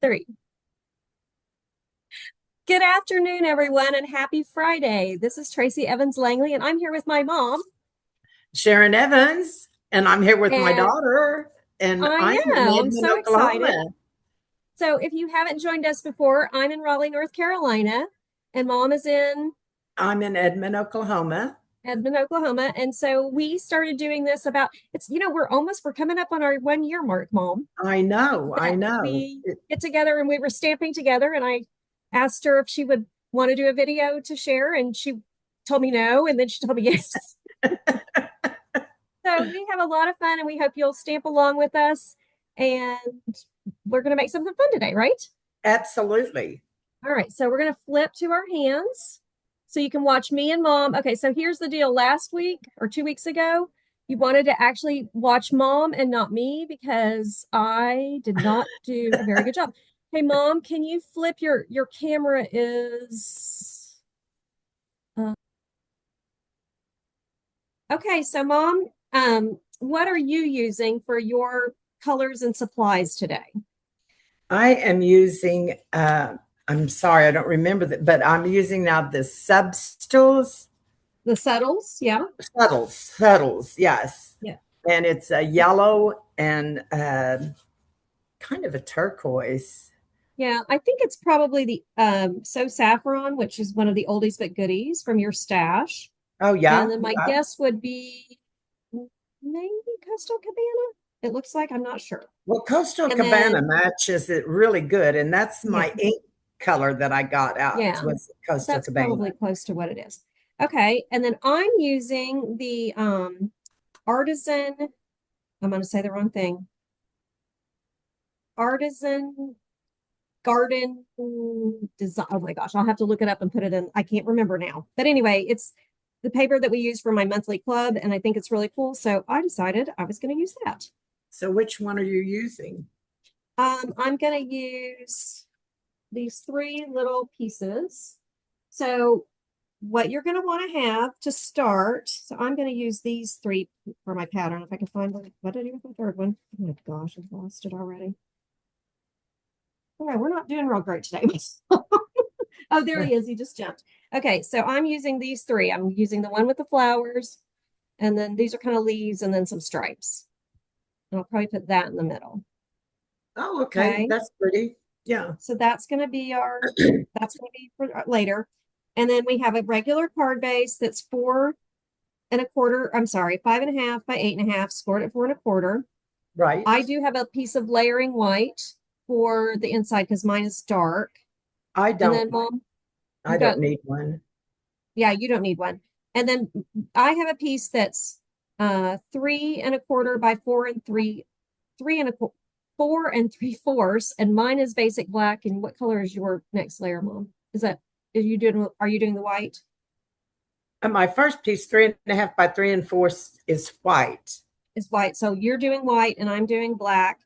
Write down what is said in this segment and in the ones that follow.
Three. Good afternoon, everyone, and happy Friday. This is Tracy Evans Langley, and I'm here with my mom. Sharon Evans, and I'm here with my And daughter, and I I'm in know, I'm Edmond, so excited. Oklahoma. So, if you haven't joined us before, I'm in Raleigh, North Carolina, and mom is in I'm in Edmond, Oklahoma. Edmond, Oklahoma. And so we started doing this about we're coming up on our 1 year mark, mom, I know, I that know. we get together and we were stamping together. And I asked her if she would want to do a video to share, and she told me no, and then she told me yes. So we have a lot of fun and we hope you'll stamp along with us. And we're going to make something fun today, right? Absolutely. All right. So we're going to flip to our hands so you can watch me and mom. Okay. So here's the deal. Last week or 2 weeks ago, you wanted to actually watch mom and not me because I did not do a very good job. Hey, mom, can you flip your camera is okay. So mom, what are you using for your colors and supplies today? I am using, I'm sorry, I don't remember that, but I'm using now the substools, The settles, yeah. subtles, yes. Yeah. And it's a yellow and kind of a turquoise. Yeah, I think it's probably the So Saffron, which is one of the oldies but goodies from your stash. Oh, And yeah, then my yeah. guess would be maybe Coastal Cabana. It looks like I'm not sure. Well, Coastal And Cabana then matches it really good, and that's yeah, my ink color that I got out yeah, was Coastal that's Cabana. probably close to what it is. Okay, and then I'm using the artisan, I'm going to say the wrong thing. Artisan garden design. Oh my gosh, I'll have to look it up and put it in. I can't remember now. But anyway, it's the paper that we use for my monthly club, and I think it's really cool. So I decided I was going to use that. So which one are you using? I'm going to use these three little pieces. So what you're going to want to have to start. So I'm going to use these three for my pattern. If I can find what did I do with the third one? Oh my gosh, I've lost it already. All right, we're not doing real great today. Oh, there he is. He just jumped. Okay, so I'm using these three. I'm using the one with the flowers, and then these are kind of leaves, and then some stripes. And I'll probably put that in the middle. Oh, okay. Okay, That's pretty. Yeah. so that's going to be for later. And then we have a regular card base that's 4 1/4. I'm sorry, 5.5 by 8.5, scored at 4 1/4. I Right. do have a piece of layering white for the inside because mine is dark. I And don't then, Mom, I you don't got need one. yeah, you don't need one. And then I have a piece that's 3 1/4 by 4 3/4 and mine is basic black. And what color is your next layer, Mom? Are you doing the white? And my first piece, 3.5 by 3 4 is white. Is white. So you're doing white and I'm doing black.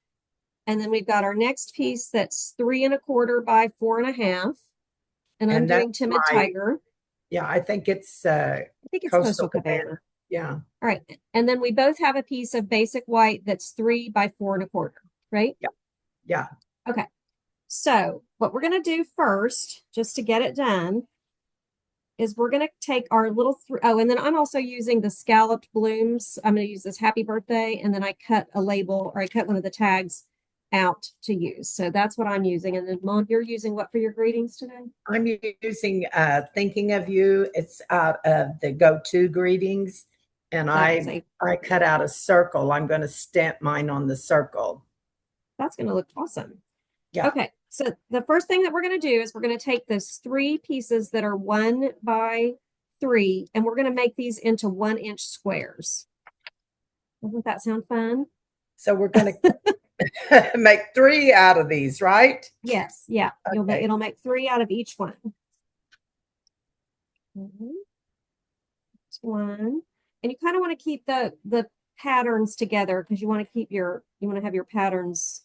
And then we've got our next piece that's 3 1/4 by 4.5. And I'm And that's doing Timid my, Tiger. yeah, I think it's I think it's Coastal Coastal Cabana. Cabana. Yeah. All right. And then we both have a piece of basic white that's 3 by 4 1/4, right? Yeah. Yeah. Okay. So what we're going to do first, just to get it done, is we're going to take our oh, and then I'm also using the scalloped blooms. I'm going to use this happy birthday, and then I cut a label or I cut one of the tags out to use. So that's what I'm using. And then Mom, you're using what for your greetings today? I'm using Thinking of You. It's out of the go-to greetings. And That is I cut out a circle. I'm going to stamp mine on the circle. that's going to look awesome. Yeah. Okay, so the first thing that we're going to do is we're going to take those three pieces that are 1 by 3, and we're going to make these into 1 inch squares. Doesn't that sound fun? So we're going to make three out of these, right? Yes, yeah. Okay. It'll make three out of each one. That's one. And you kind of want to keep the patterns together because you want to have your patterns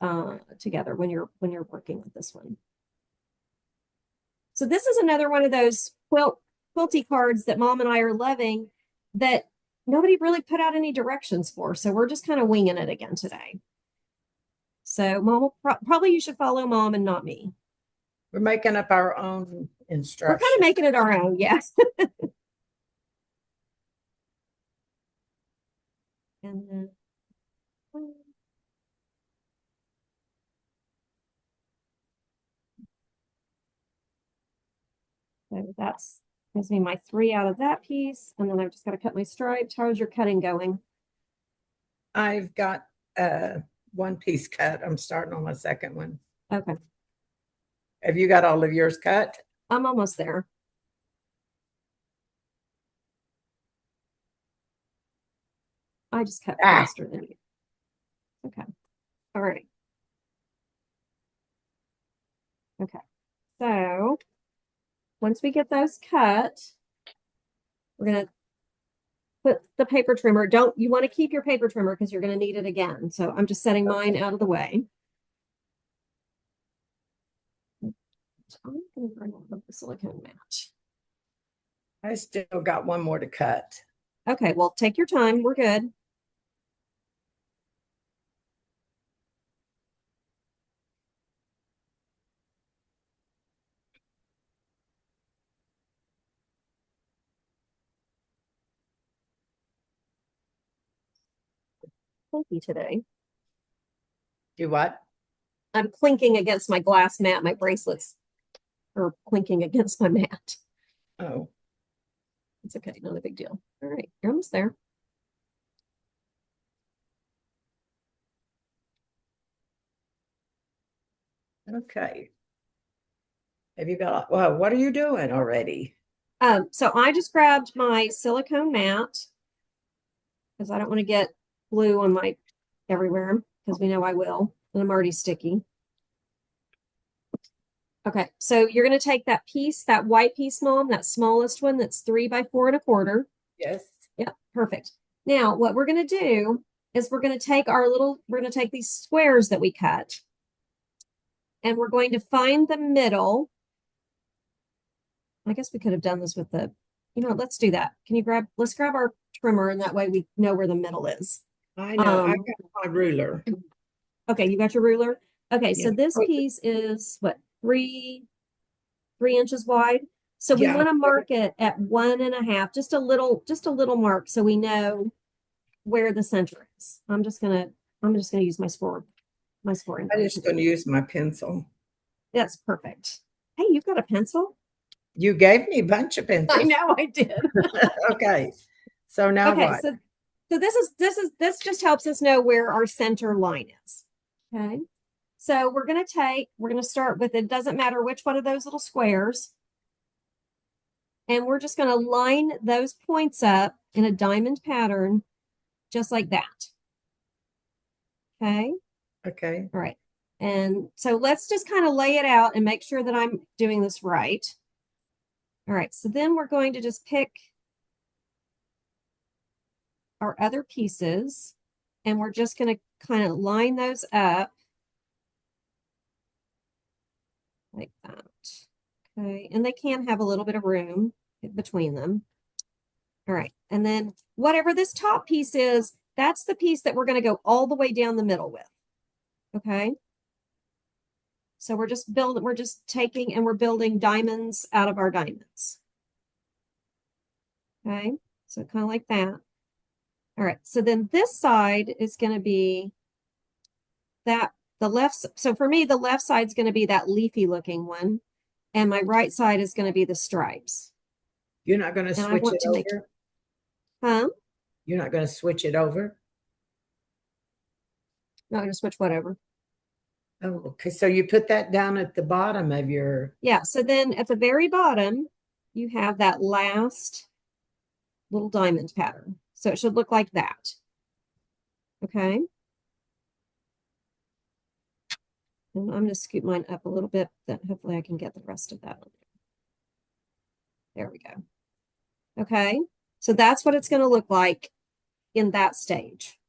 together when you're working with this one. So this is another one of those quilty cards that Mom and I are loving that nobody really put out any directions for. So we're just kind of winging it again today. So mom will probably you should follow mom and not me. We're making up our own We're kind of instructions. making it our own, yes. And then so that's gives me my 3 out of that piece. And then I've just got to cut my stripes. How's your cutting going? I've got one piece cut. I'm starting on my second one. Okay, Have you got all of yours cut? I'm almost there. I just cut Ah, faster than you. Okay. All right. Okay. So once we get those cut, we're going to put the paper trimmer. Don't you want to keep your paper trimmer because you're going to need it again. So I'm just setting mine out of the way. I'm going to bring up the silicone mat. I still got one more to cut. Okay, well, take your time. We're good. Clinky today. Do what? I'm clinking against my glass mat. My bracelets are clinking against my mat. Oh, It's okay, not a big deal. All right, you're almost there. okay. Have you got, well, what are you doing already? So I just grabbed my silicone mat because I don't want to get glue on my everywhere because we know I will, and I'm already sticky. Okay, so you're going to take that piece, that white piece, Mom, that smallest one that's 3 by 4 1/4. Yes. Yeah, perfect. Now, what we're going to do is we're going to take we're going to take these squares that we cut and we're going to find the middle. I guess we could have done this with let's do that. Let's grab our trimmer and that way we know where the middle is. I know. I got my ruler. Okay, you got your ruler? Okay, Yeah. so this piece is what, 3 inches wide. So we Yeah. want to mark it at 1.5, just a little mark so we know where the center is. I'm just gonna use my scoring I'm book. just going to use my pencil. That's perfect. Hey, you've got a pencil? You gave me a bunch of I pencils. know I did. Okay. So now Okay, what? so this just helps us know where our center line is. Okay. So we're gonna start with, it doesn't matter which one of those little squares. And we're just gonna line those points up in a diamond pattern, just like that. Okay. Okay. All right. And so let's just kind of lay it out and make sure that I'm doing this right. All right. So then we're going to just pick our other pieces and we're just going to kind of line those up like that. Okay. And they can have a little bit of room between them. All right. And then whatever this top piece is, that's the piece that we're going to go all the way down the middle with. Okay. So we're just taking and we're building diamonds out of our diamonds. Okay. So kind of like that. All right. So then this side is going to be so for me, the left side is going to be that leafy looking one. And my right side is going to be the stripes. You're not going to And I switch want it to make, over? huh? You're not going to switch it over? Not going to switch whatever. Oh, okay. So you put that down at the bottom of your, Yeah. So then at the very bottom, you have that last little diamond pattern. So it should look like that. Okay. And I'm going to scoop mine up a little bit, then hopefully I can get the rest of that on there. There we go. Okay. So that's what it's going to look like in that stage.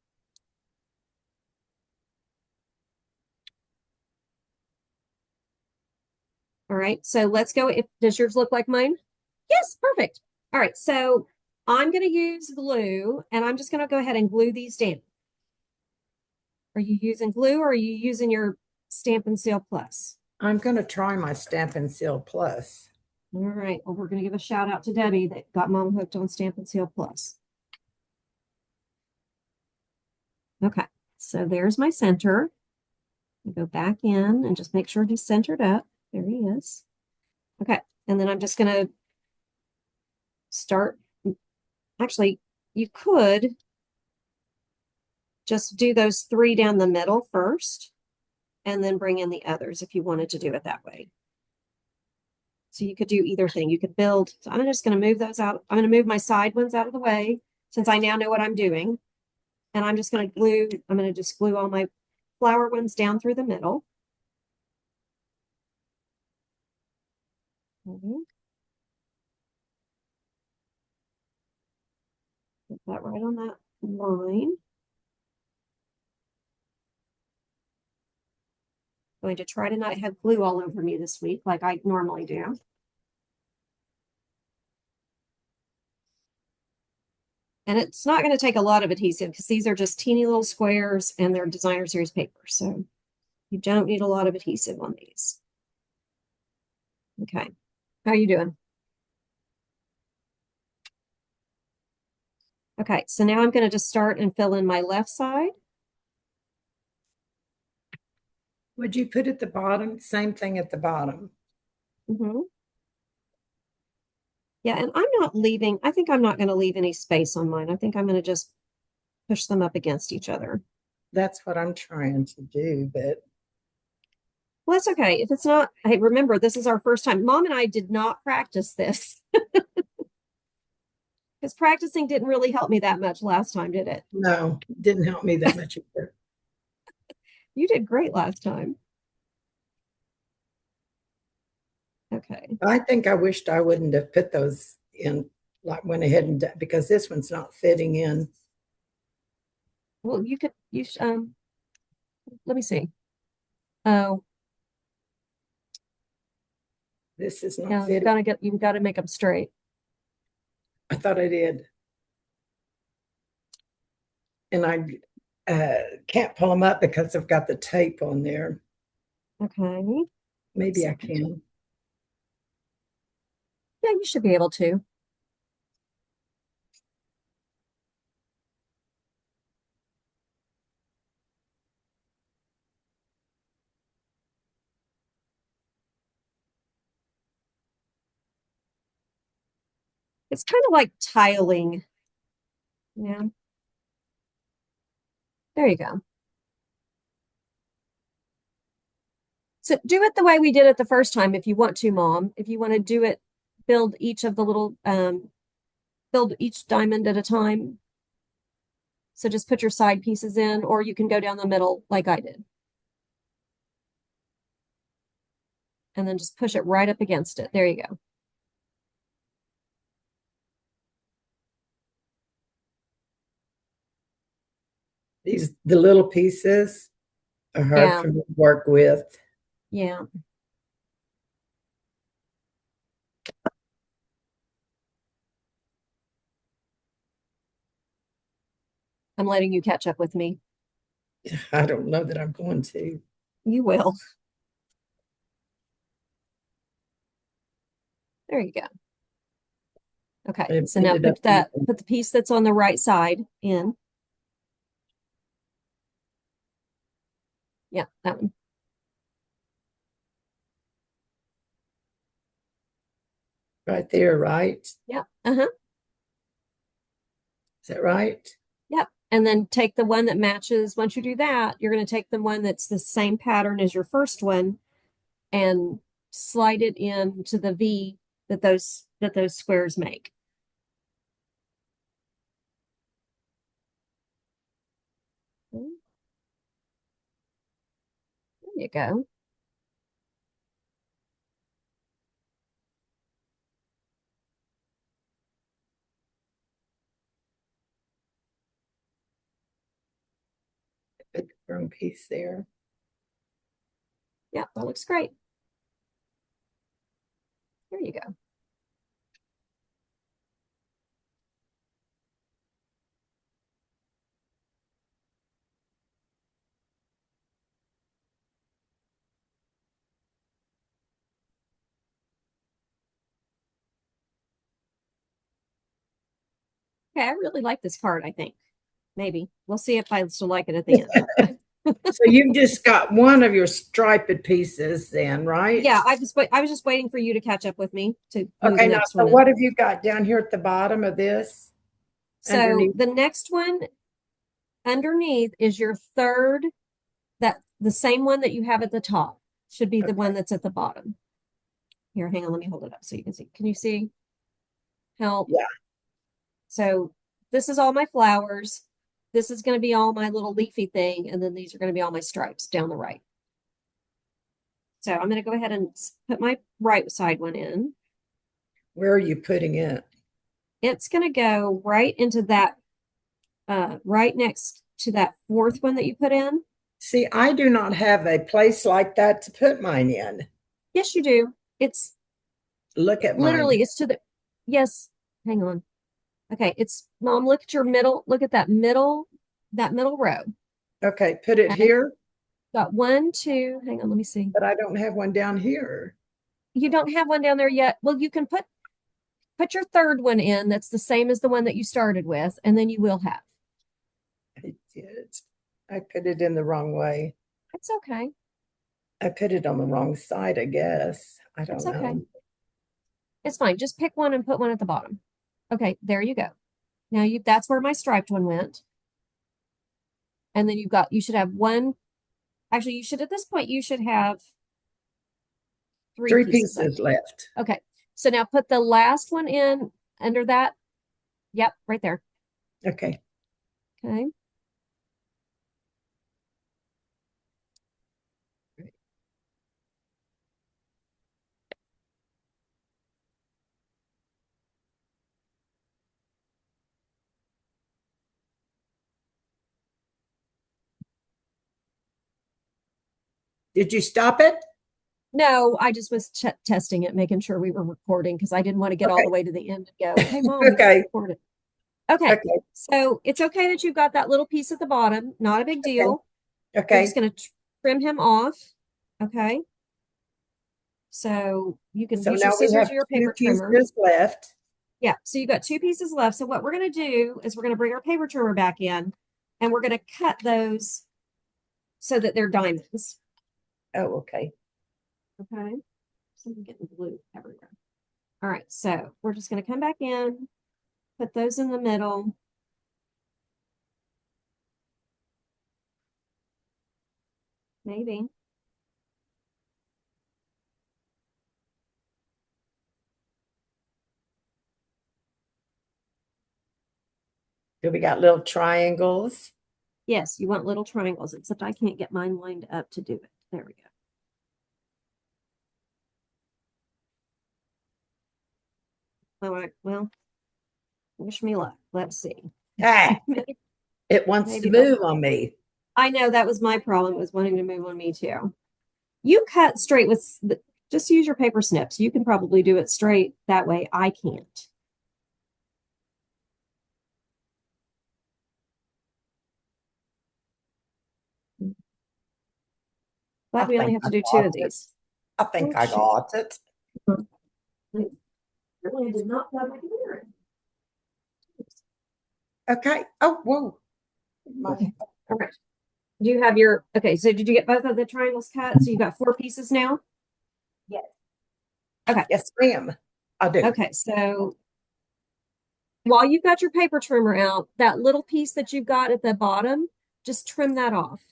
All right. So let's go. Does yours look like mine? Yes, perfect. All right. So I'm going to use glue and I'm just going to go ahead and glue these down. Are you using glue or are you using your Stamp and Seal Plus? I'm going to try my Stamp and Seal Plus. All right. Well, we're going to give a shout out to Debbie that got Mom hooked on Stamp and Seal Plus. Okay. So there's my center. I go back in and just make sure he's centered up. There he is. Okay. And then I'm just going to start. Actually, you could just do those three down the middle first and then bring in the others if you wanted to do it that way. So you could do either thing. You could build. So I'm just going to move those out. I'm going to move my side ones out of the way since I now know what I'm doing. And I'm just going to glue. I'm going to just glue all my flower ones down through the middle. Put that right on that line. Going to try to not have glue all over me this week like I normally do. And it's not going to take a lot of adhesive because these are just teeny little squares and they're designer series paper. So you don't need a lot of adhesive on these. Okay. How are you doing? Okay. So now I'm going to just start and fill in my left side. Would you put at the bottom? Same thing at the bottom. Mm-hmm. Yeah, and I'm not leaving, I think I'm not going to leave any space on mine. I think I'm going to just push them up against each other. That's what I'm trying to do, but Well, that's okay. If it's not, hey, remember, this is our first time. Mom and I did not practice this because practicing didn't really help me that much last time, did it? no, it didn't help me that much either. You did great last time. Okay. I think I wished I wouldn't have put those in, like went ahead and because this one's not fitting in. Well, let me see. Oh, This is not yeah, fitting. you've got to make them straight. I thought I did. And I can't pull them up because I've got the tape on there. Okay. Maybe I Second. can. Yeah, you should be able to. It's kind of like tiling. Yeah. There you go. So do it the way we did it the first time if you want to, Mom. If you want to do it, build each of the little build each diamond at a time. So just put your side pieces in, or you can go down the middle like I did. And then just push it right up against it. There you go. The little pieces are hard Yeah. for me to work with. Yeah. I'm letting you catch up with me. I don't know that I'm going to. You will. There you go. Okay. It So now ended up even. put the piece that's on the right side in. Yeah, that one. Right there, right? Yeah. Uh-huh. Is that right? Yep. And then take the one that matches. Once you do that, you're going to take the one that's the same pattern as your first one and slide it into the V that those squares make. There you go. Put the wrong piece there. Yeah, that looks great. There you go. Okay, I really like this card, I think. Maybe. We'll see if I still like it at the end. So you've just got one of your striped pieces then, right? Yeah, I was just waiting for you to catch up with me to glue the Okay, now, next so one what in. have you got down here at the bottom of this So underneath? the next one underneath is your third, that the same one that you have at the top should be the Okay, one that's at the bottom. Here, hang on, let me hold it up so you can see. Can you see? Help. yeah. So this is all my flowers. This is going to be all my little leafy thing, and then these are going to be all my stripes down the right. So I'm going to go ahead and put my right side one in. Where are you putting it? It's going to go right into that, right next to that fourth one that you put in. See, I do not have a place like that to put mine in. Yes, you do. It's Look at mine. literally, it's to the, yes, hang on. Okay, it's, Mom, look at your middle, look at that middle row. Okay, put it Okay, here, got one, two, hang on, let me see. but I don't have one down here. You don't have one down there yet. Well, you can put your third one in that's the same as the one that you started with, and then you will have. I did. I put it in the wrong way. It's okay. I put it on the wrong side, I guess. I It's don't okay. know. It's fine. Just pick one and put one at the bottom. Okay, there you go. Now that's where my striped one went. And then you should have one. Actually, you should, at this point, you should have three Three pieces, I pieces think. left. Okay. So now put the last one in under that. Yep, right there. Okay. Okay. Did you stop it? No, I just was testing it, making sure we were recording because I didn't want to get all the Okay. way to the end and go, hey, Mom, we just Okay. recorded. Okay. Okay. So it's okay that you've got that little piece at the bottom. Not a big Okay. deal. We're just Okay. going to trim him off. Okay. So you can So use your now we scissors have or your two paper trimmer. pieces left. Yeah. So you got two pieces left. So what we're going to do is we're going to bring our paper trimmer back in and we're going to cut those so that they're diamonds. Oh, okay. Okay. So I'm getting glue everywhere. All right. So we're just going to come back in, put those in the middle. Maybe. So we got little triangles. Yes, you want little triangles, except I can't get mine lined up to do it. There we go. All right. Well, wish me luck. Let's see. Ah, it wants to Maybe they'll. move on me. I know that was my problem, was wanting to move on me too. You cut straight with just use your paper snips. You can probably do it straight that way. I can't. I Glad we only think have I to do two got of it. these. I think Oh I shoot. got it. Really did not plug my computer in. Okay. Oh, whoa. Okay. All right. Do you have your, okay, so did you get both of the triangles cut? So you got four pieces now? Yes. Okay. Yes, ma'am. I do. Okay. So while you've got your paper trimmer out, that little piece that you've got at the bottom, just trim that off.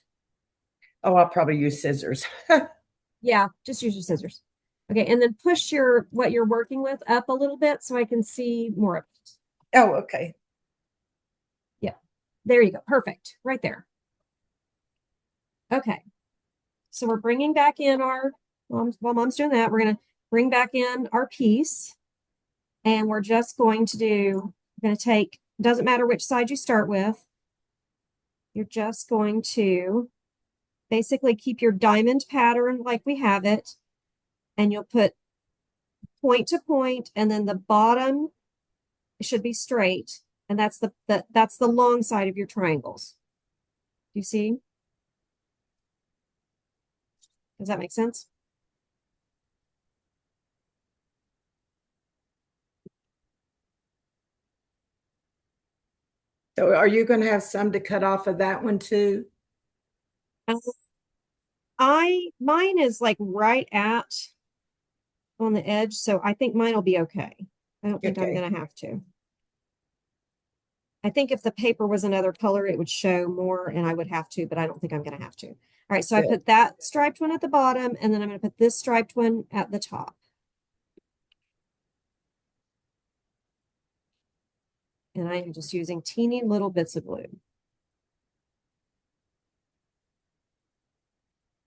Oh, I'll probably use scissors. Yeah, just use your scissors. Okay, and then push your what you're working with up a little bit so I can see more of it. Oh, okay. Yeah, there you go. Perfect. Right there. Okay, so we're bringing back in our, while Mom's doing that, we're going to bring back in our piece. And we're just going to do, going to take, doesn't matter which side you start with. You're just going to basically keep your diamond pattern like we have it. And you'll put point to point, and then the bottom should be straight. And that's the long side of your triangles. Do you see? Does that make sense? So are you going to have some to cut off of that one too? Uh, mine is like right at on the edge, so I think mine will be okay. I don't think I'm Okay, gonna have to. I think if the paper was another color, it would show more and I would have to, but I don't think I'm gonna have to. All right, so I good. put that striped one at the bottom, and then I'm gonna put this striped one at the top. And I am just using teeny little bits of glue.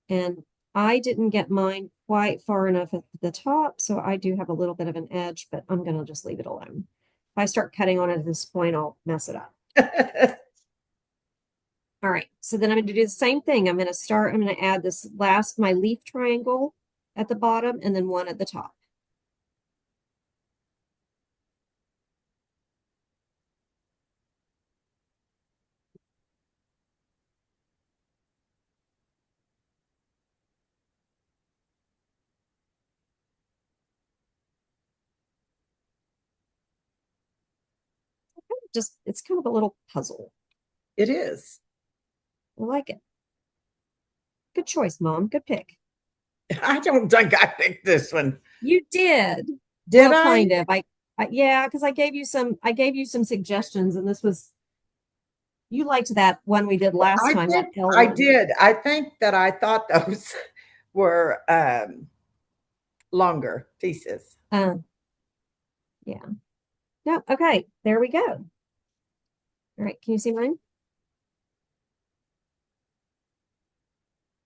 And I didn't get mine quite far enough at the top, so I do have a little bit of an edge, but I'm gonna just leave it alone. If I start cutting on it at this point, I'll mess it up. All right, so then I'm going to do the same thing. I'm going to add this last, my leaf triangle at the bottom and then one at the top. Just, it's kind of a little puzzle. It is. I like it. Good choice, Mom. Good pick. I don't think I picked this one. You did. Did Well, I? kind of. Yeah, because I gave you some suggestions, and this was, you liked that one we did last I time, did. that L I one. did. I think that I thought those were longer pieces. Yeah. No, okay. There we go. All right. Can you see mine?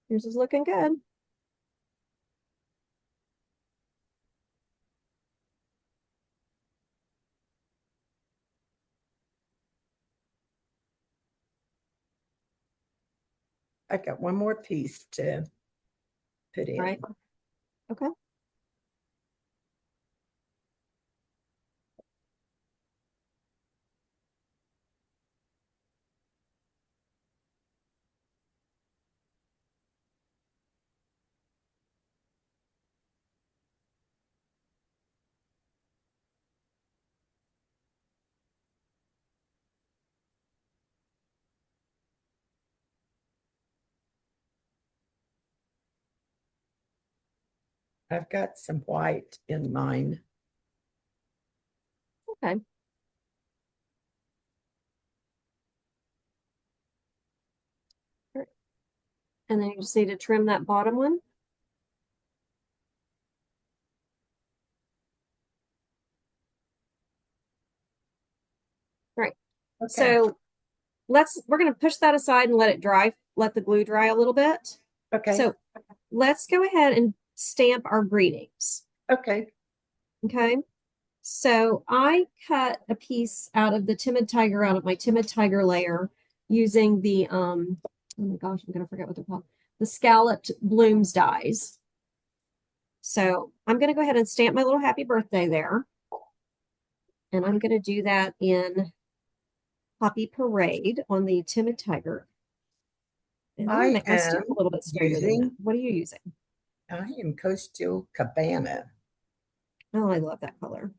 Yours is looking good. I've got one more piece to put All in. right. Okay. I've got some white in mine. Okay. All right. And then you just need to trim that bottom one. Right. Okay. So we're going to push that aside and let it dry, let the glue dry a little bit. Okay. So let's go ahead and stamp our greetings. Okay. Okay. So I cut a piece out of the Timid Tiger, out of my Timid Tiger layer using the, oh my gosh, I'm going to forget what they're called, the scalloped blooms dies. So I'm going to go ahead and stamp my little happy birthday there. And I'm going to do that in Poppy Parade on the Timid Tiger. And I'm going to I make my am stamp a little bit straighter than that. using, What are you using? I am Coastal Cabana, Oh, I love that color.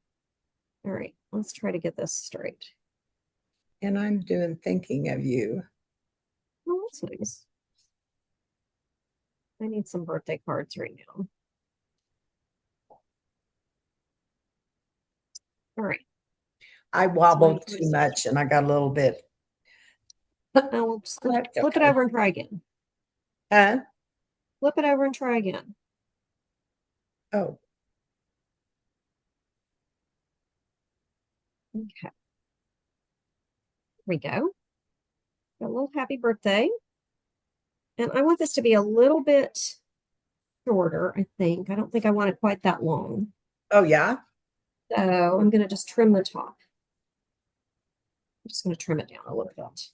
All right, let's try to get this straight. and I'm doing Thinking of You. Oh, that's nice. I need some birthday cards right now. All right, I so I need wobbled my too much and I got a little bit, now we'll just that's flip it okay. over and try again. Huh? Flip it over and try again. Oh, Okay, here we go. Got a little happy birthday. And I want this to be a little bit shorter, I think. I don't think I want it quite that long. oh yeah. So I'm going to just trim the top. I'm just going to trim it down a little bit.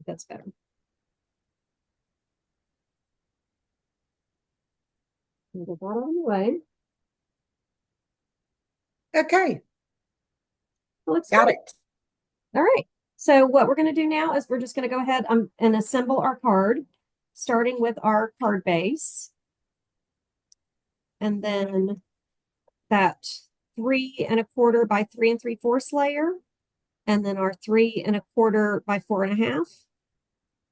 That's better. Get that out of the way. Okay, Looks got good. it. All right. So what we're going to do now is we're just going to go ahead and assemble our card. starting with our card base, and then that 3 1/4 by 3 3/4 layer, and then our 3 1/4 by 4 1/2.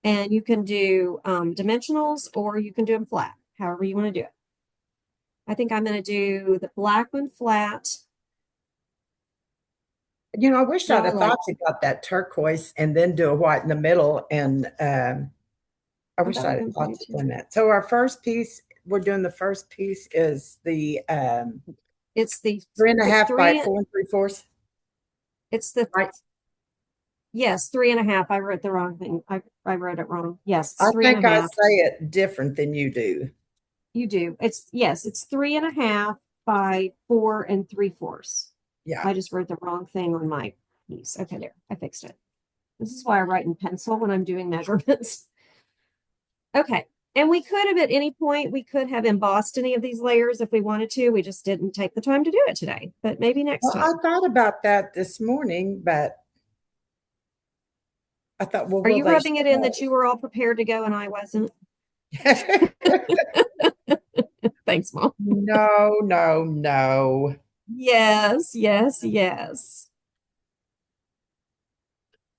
And you can do dimensionals or you can do them flat, however you want to do it. I think I'm going to do the black one flat. I wish I'd have thought about that turquoise and then do a white in the middle. And I wish I'd have thought to done that. So our first piece, we're doing the first piece is the it's the 3 1/2 by 4 3/4. It's the right. Yes, 3 1/2. I wrote the wrong thing. I wrote it wrong. Yes, it's I three and think a I half. say it different than you do. You do. It's 3 1/2 by 4 3/4. Yeah. I just wrote the wrong thing on my piece. Okay, there. I fixed it. This is why I write in pencil when I'm doing measurements. Okay. And we could have at any point, we could have embossed any of these layers if we wanted to. We just didn't take the time to do it today, but maybe next Well, I time. thought about that this morning, but I thought, well, Are will you they rubbing it in show? that you were all prepared to go and I wasn't? Thanks, Mom. No, no, no. Yes, yes, yes.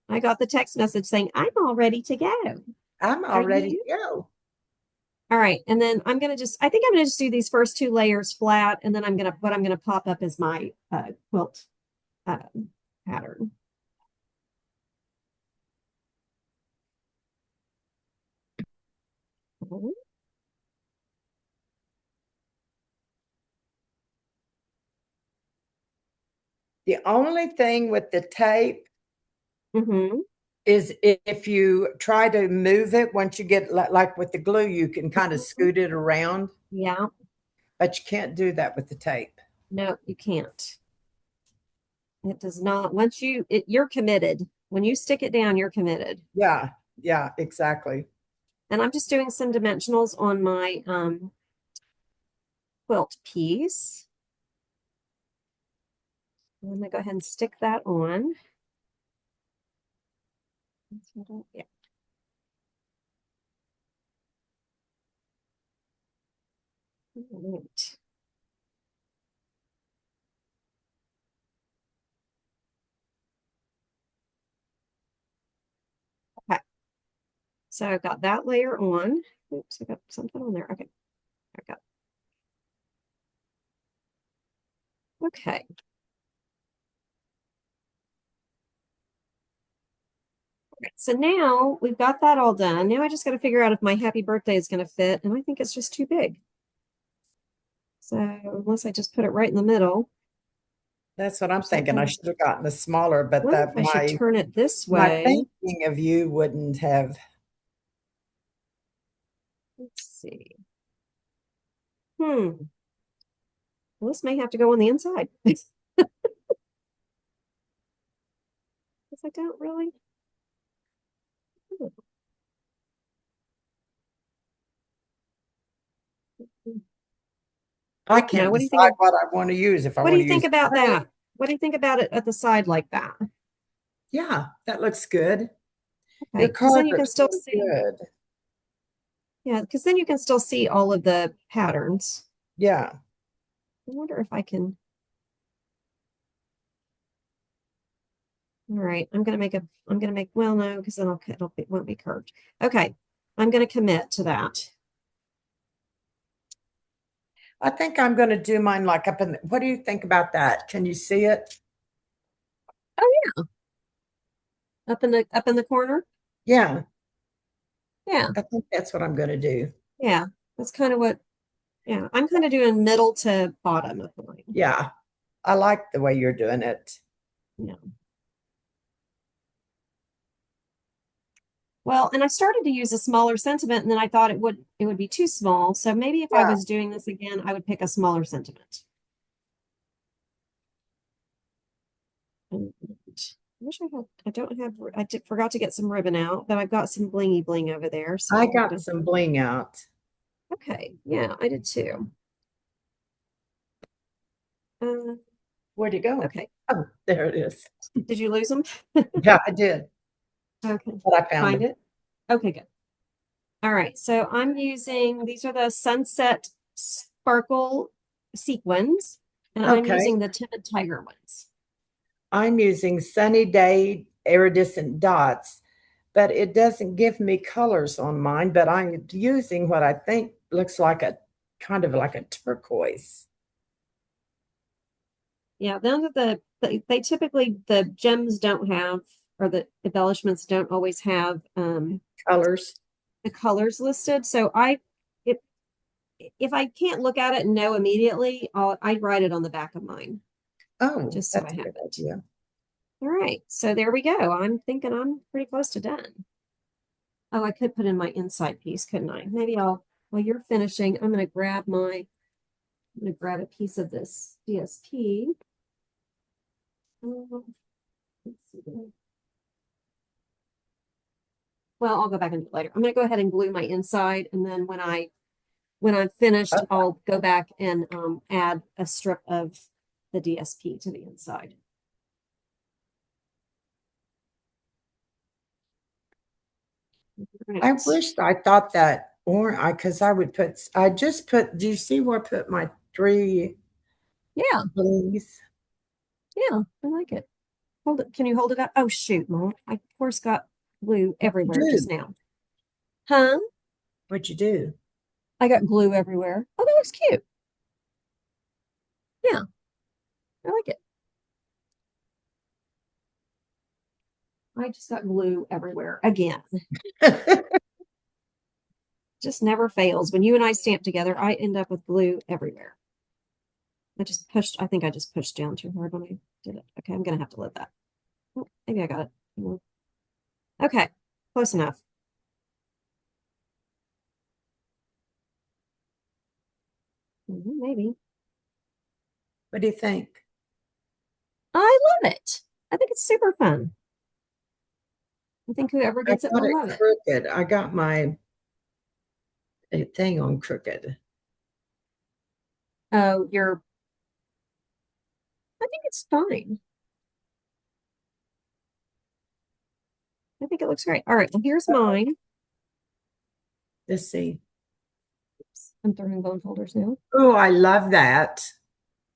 I got the text message saying, I'm all ready to go. I'm Are all ready to you? go. All right. And then I think I'm going to just do these first 2 layers flat. And then what I'm going to pop up is my quilt pattern. The only thing with the tape Mm-hmm. is if you try to move it, once you get like with the glue, you can kind of scoot it around, Yeah. but you can't do that with the tape. No, you can't. It does not. Once you're committed. When you stick it down, you're committed. Yeah, yeah, exactly. And I'm just doing some dimensionals on my quilt piece. I'm going to go ahead and stick that on. Yeah. Right. Okay. So I've got that layer on. Oops, I got something on there. Okay. I got. Okay. So now we've got that all done. Now I just got to figure out if my happy birthday is going to fit, and I think it's just too big. So unless I just put it right in the middle. That's what I'm thinking. I should have gotten a smaller, but Well, that I should turn it this my way. thinking of you wouldn't have. Let's see. Well, this may have to go on the inside. Because I don't really. I can't What do you think decide what I want to use. If I what do want you to think use about gray. that? What do you think about it at the side like that? Yeah, that looks good. Your Okay, because then card you can looks still really see. good. Yeah, because then you can still see all of the patterns. Yeah. I wonder if I can. All right, I'm gonna make, well, no, because then it won't be curved. Okay, I'm gonna commit to that. I think I'm going to do mine like up in. What do you think about that? Can you see it? Oh yeah, up in the corner. Yeah, Yeah, I think that's what I'm going to do. yeah, that's kind of what. Yeah, I'm kind of doing middle to bottom of mine. Yeah, I like the way you're doing it. Yeah. Well, and I started to use a smaller sentiment, and then I thought it would be too small. So maybe if I Yeah, was doing this again, I would pick a smaller sentiment. And I wish I don't have, forgot to get some ribbon out, but I've got some blingy bling over there. So I I'm got gonna, some bling out. okay. Yeah, I did too. Uh, Where'd it go? okay. Oh, there it is. Did you lose them? Yeah, I did, Okay. but I found Find them. it? Okay, good. All right, so I'm using, these are the Sunset Sparkle sequins, and I'm Okay. using the Timid Tiger ones. I'm using Sunny Day iridescent dots, but it doesn't give me colors on mine, but I'm using what I think looks like a kind of like a turquoise. Yeah, those are they typically, the gems don't have, or the embellishments don't always have Colors. the colors listed. So if if I can't look at it and know immediately, I write it on the back of mine Oh, just so I that's a have good it. idea. All right, so there we go. I'm thinking I'm pretty close to done. Oh, I could put in my inside piece, couldn't I? Maybe while you're finishing, I'm gonna grab a piece of this DSP. Let's see. Well, I'll go back and do it later. I'm gonna go ahead and glue my inside, and then when I'm finished, Oh, I'll go back and add a strip of the DSP to the inside. I Right. wished I thought that, or because I would put, I just put, do you see where I put my three Yeah, blues? yeah, I like it. Hold it. Can you hold it up? Oh shoot, Mom. I of course got glue What'd you everywhere just do? now. Huh? What'd you do? I got glue everywhere. Oh, that looks cute. Yeah, I like it. I just got glue everywhere again. Just never fails. When you and I stamp together, I end up with glue everywhere. I think I just pushed down too hard when I did it. Okay, I'm gonna have to let that. Oh, maybe I got it. Okay, close enough. Maybe. What do you think? I love it. I think it's super fun. I think whoever I gets it got will it love it. crooked. I got my thing on crooked. Oh, I think it's fine. I think it looks great. All right, well, here's mine. Let's see. Oops, I'm throwing bone folders now. Oh, I love that.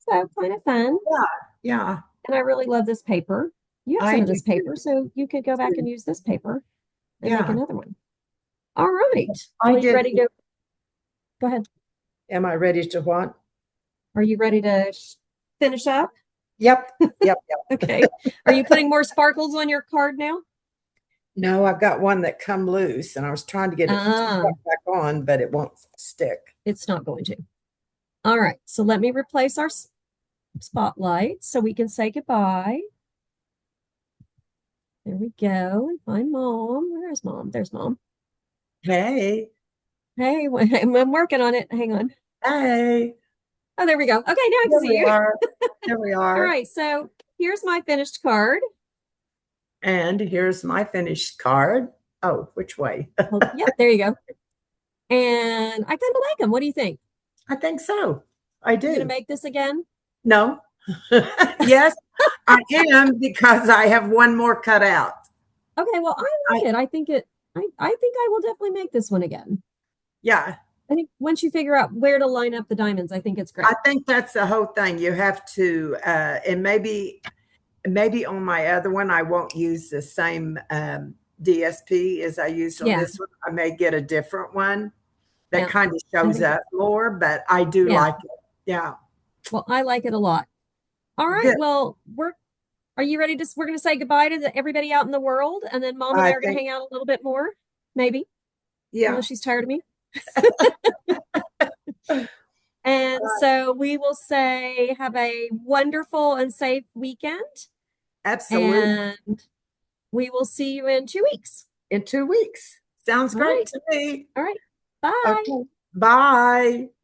So kind of fun. Yeah, yeah, And I really love this paper. You have some I of do this paper, so you could go back and too. use this paper and make Yeah, another one. All right. I Well, you did. ready to go ahead? Am I ready to what? Are you ready to finish up? Yep, yep, yep. Okay. Are you putting more sparkles on your card now? No, I've got one that come loose, and I was trying to get it Ah, stuck back on, but it won't stick. it's not going to. All right. So let me replace our spotlight so we can say goodbye. There we go. And find Mom. Where is Mom? There's Mom. Hey, Hey, I'm working on it. Hang on. hey, Oh, there we go. Okay, now I can there see we you. are. There we All are. right. So here's my finished card. And here's my finished card. Oh, which way? Well, yep, there you go. And I kind of like them. What do you think? I think so. I You gonna do. make this again? No. Yes, I am because I have one more cut out. Okay, well, I I like it. I think I will definitely make this one again. yeah, I think once you figure out where to line up the diamonds, I think it's I great. think that's the whole thing. You have to and maybe on my other one I won't use the same DSP as I used on Yeah, this one. I may get a different one that yeah. kind of I shows think up more, but I do yeah. like it. Yeah. Well, I like it a lot. All right. Good. Well, are you ready to we're gonna say goodbye to everybody out in the world, and then Mom and I I are gonna think hang out a little bit more, maybe, yeah. unless she's tired of me. And so we will say have a wonderful and safe weekend, Absolutely. and we will see you in 2 weeks. In 2 weeks. Sounds All right. great to me. All right. Bye. Okay. Bye.